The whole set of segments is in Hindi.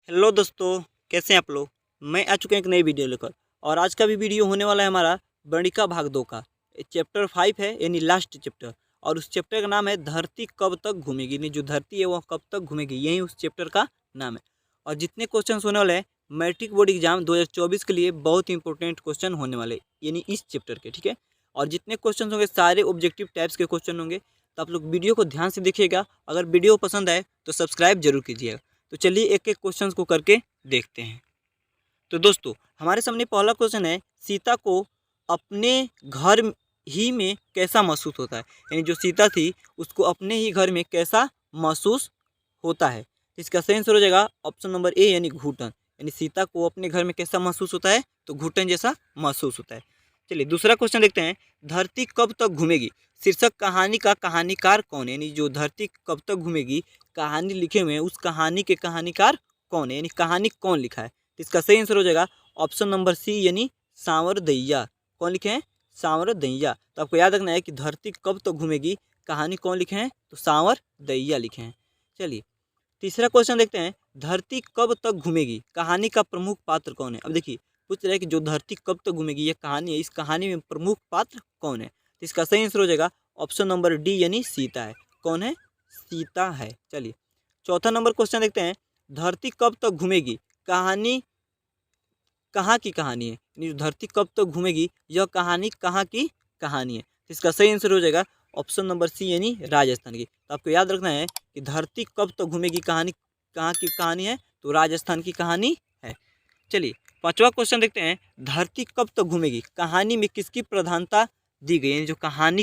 हेलो दोस्तों, कैसे हैं आप लोग। मैं आ चुके हैं एक नई वीडियो लेकर। और आज का भी वीडियो होने वाला है हमारा बर्णिका भाग 2 का। चैप्टर 5 है, यानी लास्ट चैप्टर। और उस चैप्टर का नाम है धरती कब तक घूमेगी, यानी जो धरती है वह कब तक घूमेगी, यही उस चैप्टर का नाम है। और जितने क्वेश्चन होने वाले हैं मैट्रिक बोर्ड एग्जाम 2024 के लिए बहुत इंपॉर्टेंट क्वेश्चन होने वाले, यानी इस चैप्टर के, ठीक है। और जितने क्वेश्चन होंगे सारे ऑब्जेक्टिव टाइप्स के क्वेश्चन होंगे, तो आप लोग वीडियो को ध्यान से देखिएगा। अगर वीडियो पसंद आए तो सब्सक्राइब जरूर कीजिएगा। तो चलिए एक एक क्वेश्चन को करके देखते हैं। तो दोस्तों, हमारे सामने पहला क्वेश्चन है, सीता को अपने घर ही में कैसा महसूस होता है, यानी जो सीता थी उसको अपने ही घर में कैसा महसूस होता है। इसका सही आंसर हो जाएगा ऑप्शन नंबर ए, यानी घुटन। यानी सीता को अपने घर में कैसा महसूस होता है, तो घुटन जैसा महसूस होता है। चलिए दूसरा क्वेश्चन देखते हैं, धरती कब तक घूमेगी शीर्षक कहानी का कहानीकार कौन है, यानी जो धरती कब तक घूमेगी कहानी लिखे हुए हैं उस कहानी के कहानीकार कौन है, यानी कहानी कौन लिखा है। तो इसका सही आंसर हो जाएगा ऑप्शन नंबर सी, यानी सांवरदैया। कौन लिखे हैं, सांवरदैया। तो आपको याद रखना है कि धरती कब तक घूमेगी कहानी कौन लिखे हैं, तो सांवरदैया लिखे हैं। चलिए तीसरा क्वेश्चन देखते हैं, धरती कब तक घूमेगी कहानी का प्रमुख पात्र कौन है। अब देखिए पूछ रहा है कि जो धरती कब तक घूमेगी यह कहानी है, इस कहानी में प्रमुख पात्र कौन है। तो इसका सही आंसर हो जाएगा ऑप्शन नंबर डी, यानी सीता है। कौन है, सीता है। चलिए चौथा नंबर क्वेश्चन देखते हैं, धरती कब तक घूमेगी कहानी कहाँ की कहानी है, यानी जो धरती कब तक घूमेगी यह कहानी कहाँ की कहानी है। तो इसका सही आंसर हो जाएगा ऑप्शन नंबर सी, यानी राजस्थान की। तो आपको याद रखना है कि धरती कब तक घूमेगी कहानी कहाँ की कहानी है, तो राजस्थान की कहानी है। चलिए पांचवा क्वेश्चन देखते हैं, धरती कब तक घूमेगी कहानी में किसकी प्रधानता दी गई है, यानी जो कहानी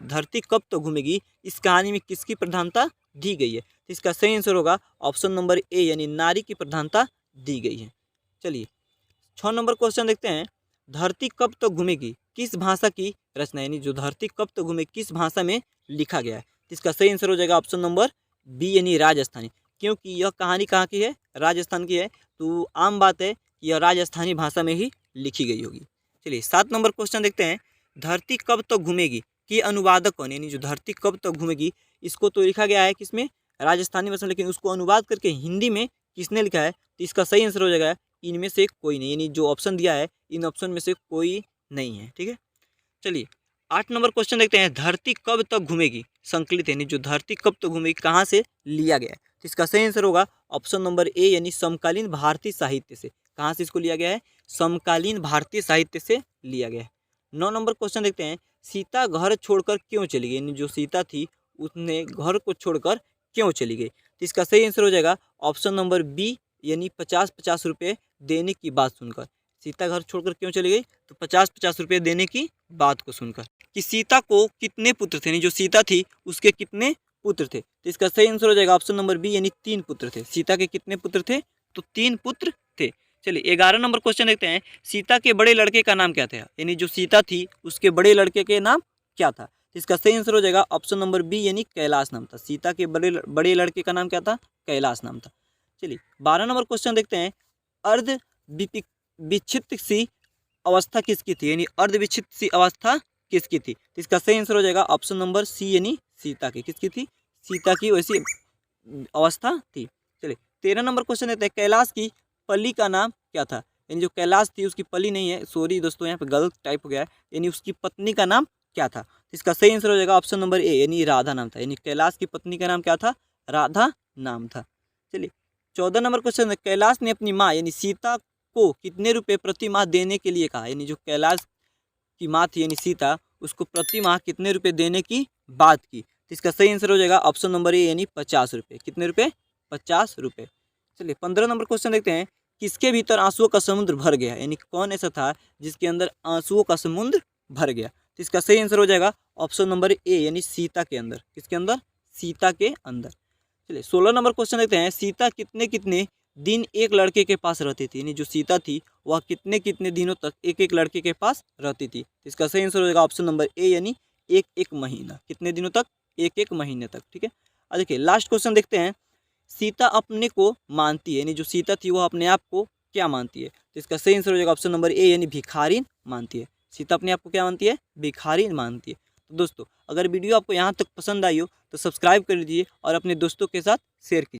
धरती कब तक घूमेगी इस कहानी में किसकी प्रधानता दी गई है। तो इसका सही आंसर होगा ऑप्शन नंबर ए, यानी नारी की प्रधानता दी गई है। चलिए 6 नंबर क्वेश्चन देखते हैं, धरती कब तक घूमेगी किस भाषा की रचना, यानी जो धरती कब तक घूमेगी किस भाषा में लिखा गया है। तो इसका सही आंसर हो जाएगा ऑप्शन नंबर बी, यानी राजस्थानी। क्योंकि यह कहानी कहाँ की है, राजस्थान की है, तो आम बात है कि यह राजस्थानी भाषा में ही लिखी गई होगी। चलिए 7 नंबर क्वेश्चन देखते हैं, धरती कब तक घूमेगी कि अनुवादक कौन, यानी जो धरती कब तक घूमेगी इसको तो लिखा गया है किसमें, राजस्थानी भाषा में, लेकिन उसको अनुवाद करके हिंदी में किसने लिखा है। तो इसका सही आंसर हो जाएगा इनमें से कोई नहीं, यानी जो ऑप्शन दिया है इन ऑप्शन में से कोई नहीं है, ठीक है। चलिए 8 नंबर क्वेश्चन देखते हैं, धरती कब तक घूमेगी संकलित है, यानी जो धरती कब तक घूमेगी कहाँ से लिया गया है। तो इसका सही आंसर होगा ऑप्शन नंबर ए, यानी समकालीन भारतीय साहित्य से। कहाँ से इसको लिया गया है, समकालीन भारतीय साहित्य से लिया गया है। 9 नंबर क्वेश्चन देखते हैं, सीता घर छोड़कर क्यों चली गई, यानी जो सीता थी उसने घर को छोड़कर क्यों चली गई। तो इसका सही आंसर हो जाएगा ऑप्शन नंबर बी, यानी 50-50 रुपये देने की बात सुनकर। सीता घर छोड़कर क्यों चली गई, तो 50-50 रुपये देने की बात को सुनकर। कि सीता को कितने पुत्र थे, यानी जो सीता थी उसके कितने पुत्र थे। तो इसका सही आंसर हो जाएगा ऑप्शन नंबर बी, यानी 3 पुत्र थे। सीता के कितने पुत्र थे, तो 3 पुत्र थे। चलिए 11 नंबर क्वेश्चन देखते हैं, सीता के बड़े लड़के का नाम क्या था, यानी जो सीता थी उसके बड़े लड़के के नाम क्या था। तो इसका सही आंसर हो जाएगा ऑप्शन नंबर बी, यानी कैलाश नाम था। सीता के बड़े लड़के का नाम क्या था, कैलाश नाम था। चलिए 12 नंबर क्वेश्चन देखते हैं, अर्ध विक्षिप्त सी अवस्था किसकी थी, यानी अर्ध विक्षिप्त सी अवस्था किसकी थी। तो इसका सही आंसर हो जाएगा ऑप्शन नंबर सी, यानी सीता की। किसकी थी, सीता की वैसी अवस्था थी। चलिए 13 नंबर क्वेश्चन देते हैं, कैलाश की पली का नाम क्या था, यानी जो कैलाश थी उसकी पली नहीं है, सॉरी दोस्तों यहाँ पे गलत टाइप हो गया है, यानी उसकी पत्नी का नाम क्या था। तो इसका सही आंसर हो जाएगा ऑप्शन नंबर ए, यानी राधा नाम था। यानी कैलाश की पत्नी का नाम क्या था, राधा नाम था। चलिए 14 नंबर क्वेश्चन है, कैलाश ने अपनी माँ यानी सीता को कितने रुपए प्रति माह देने के लिए कहा, यानी जो कैलाश की माँ थी यानी सीता उसको प्रति माह कितने रुपए देने की बात की। तो इसका सही आंसर हो जाएगा ऑप्शन नंबर ए, यानी 50 रुपये। कितने रुपए, 50 रुपये। चलिए 15 नंबर क्वेश्चन देखते हैं, किसके भीतर आंसुओं का समुद्र भर गया, यानी कौन ऐसा था जिसके अंदर आंसुओं का समुद्र भर गया। तो इसका सही आंसर हो जाएगा ऑप्शन नंबर ए, यानी सीता के अंदर। किसके अंदर, सीता के अंदर। चलिए 16 नंबर क्वेश्चन देखते हैं, सीता कितने कितने दिन एक लड़के के पास रहती थी, यानी जो सीता थी वह कितने कितने दिनों तक एक एक लड़के के पास रहती थी। इसका सही आंसर हो जाएगा ऑप्शन नंबर ए, यानी एक एक महीना। कितने दिनों तक, एक एक महीने तक, ठीक है। अब देखिए लास्ट क्वेश्चन देखते हैं, सीता अपने को मानती है, यानी जो सीता थी वह अपने आप को क्या मानती है। तो इसका सही आंसर हो जाएगा ऑप्शन नंबर ए, यानी भिखारिन मानती है। सीता अपने आप को क्या मानती है, भिखारिन मानती है। तो दोस्तों अगर वीडियो आपको यहाँ तक पसंद आई हो तो सब्सक्राइब कर लीजिए और अपने दोस्तों के साथ शेयर कीजिए।